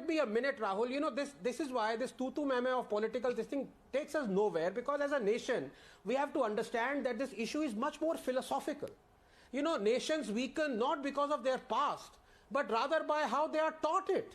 permit me a minute, Rahul, you know, this is why this tutu meme of political, this thing takes us nowhere, because as a nation, we have to understand that this issue is much more philosophical. You know, nations weaken not because of their past, but rather by how they are taught it.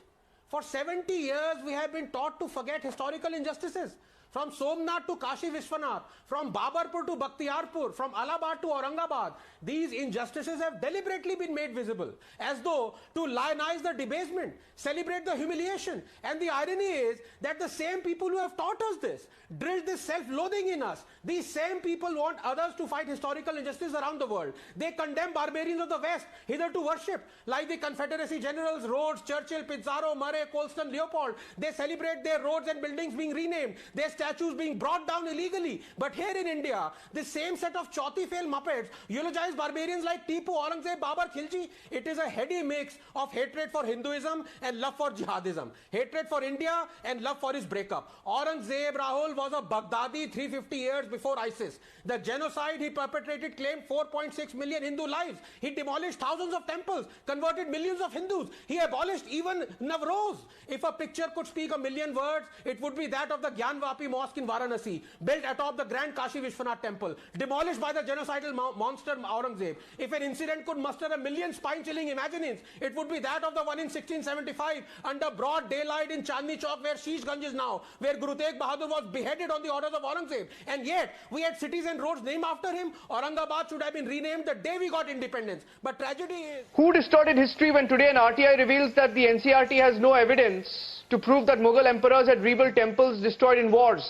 For 70 years, we have been taught to forget historical injustices. From Somnath to Kashi Vishwanath, from Babarpur to Bakhtiyarpur, from Allahabad to Aurangabad, these injustices have deliberately been made visible, as though to lionize the debasement, celebrate the humiliation. And the irony is that the same people who have taught us this, drilled this self-loathing in us, these same people want others to fight historical injustice around the world. They condemn barbarians of the West, hitherto worshipped, like the Confederacy generals, Rhodes, Churchill, Pizarro, Murray, Colston, Leopold. They celebrate their roads and buildings being renamed, their statues being brought down illegally. But here in India, the same set of chauthi fail muppets eulogize barbarians like Tipu, Aurangzeb, Babar, Khilji. It is a heady mix of hatred for Hinduism and love for jihadism. Hatred for India and love for his breakup. Aurangzeb, Rahul, was a Baghdadi 350 years before ISIS. The genocide he perpetrated claimed 4.6 million Hindu lives. He demolished thousands of temples, converted millions of Hindus. He abolished even Navroz. If a picture could speak a million words, it would be that of the Gyanvapi Mosque in Varanasi, built atop the grand Kashi Vishwanath temple, demolished by the genocidal monster Aurangzeb. If an incident could muster a million spine-chilling imaginings, it would be that of the one in 1675 under broad daylight in Chandni Chowk, where Sheeshganj is now, where Guru Tegh Bahadur was beheaded on the orders of Aurangzeb. And yet, we had cities and roads named after him. Aurangabad should have been renamed the day we got independence. But tragedy is... Who distorted history when today an RTI reveals that the NCRT has no evidence to prove that Mughal emperors had rebuilt temples destroyed in wars?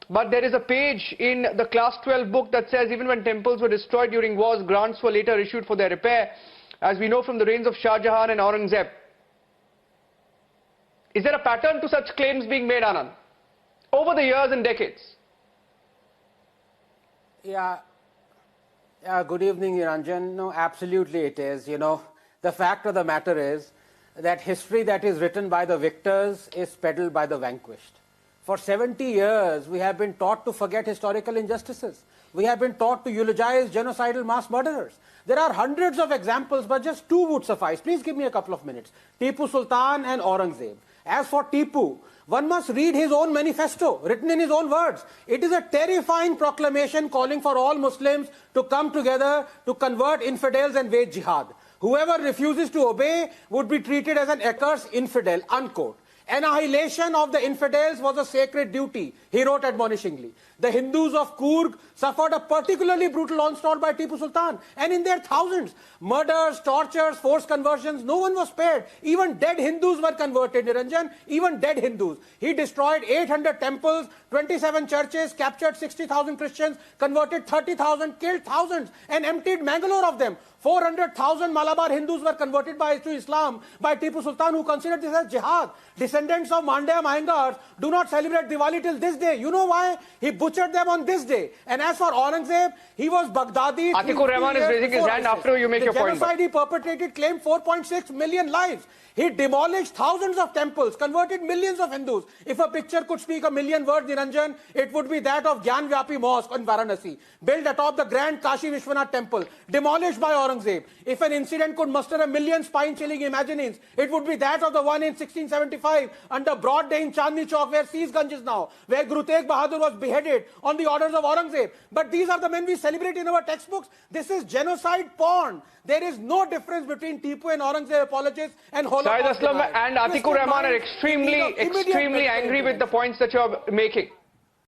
But there is a page in the class 12 book that says even when temples were destroyed during wars, grants were later issued for their repair, as we know from the reigns of Shah Jahan and Aurangzeb. Is there a pattern to such claims being made, Anand, over the years and decades? Yeah, good evening, Niranjan. No, absolutely it is. You know, the fact of the matter is that history that is written by the victors is peddled by the vanquished. For 70 years, we have been taught to forget historical injustices. We have been taught to eulogize genocidal mass murderers. There are hundreds of examples, but just two would suffice. Please give me a couple of minutes. Tipu Sultan and Aurangzeb. As for Tipu, one must read his own manifesto, written in his own words. It is a terrifying proclamation calling for all Muslims to come together to convert infidels and wage jihad. Whoever refuses to obey would be treated as an accursed infidel, unquote. Annihilation of the infidels was a sacred duty, he wrote admonishingly. The Hindus of Coorg suffered a particularly brutal onslaught by Tipu Sultan, and in their thousands. Murders, tortures, forced conversions, no one was spared. Even dead Hindus were converted, Niranjan, even dead Hindus. He destroyed 800 temples, 27 churches, captured 60,000 Christians, converted 30,000, killed thousands, and emptied Mangalore of them. 400,000 Malabar Hindus were converted to Islam by Tipu Sultan, who considered this as jihad. Descendants of Mandya Mahengars do not celebrate Diwali till this day. You know why? He butchered them on this day. And as for Aurangzeb, he was Baghdadi. Atikur Rahman is raising his hand after you make your point. The genocide he perpetrated claimed 4.6 million lives. He demolished thousands of temples, converted millions of Hindus. If a picture could speak a million words, Niranjan, it would be that of Gyanvapi Mosque in Varanasi, built atop the grand Kashi Vishwanath temple, demolished by Aurangzeb. If an incident could muster a million spine-chilling imaginings, it would be that of the one in 1675 under broad day in Chandni Chowk, where Sheeshganj is now, where Guru Tegh Bahadur was beheaded on the orders of Aurangzeb. But these are the men we celebrate in our textbooks. This is genocide porn. There is no difference between Tipu and Aurangzeb apologists and Holocaust. Shahid Aslam and Atikur Rahman are extremely angry with the points that you are making.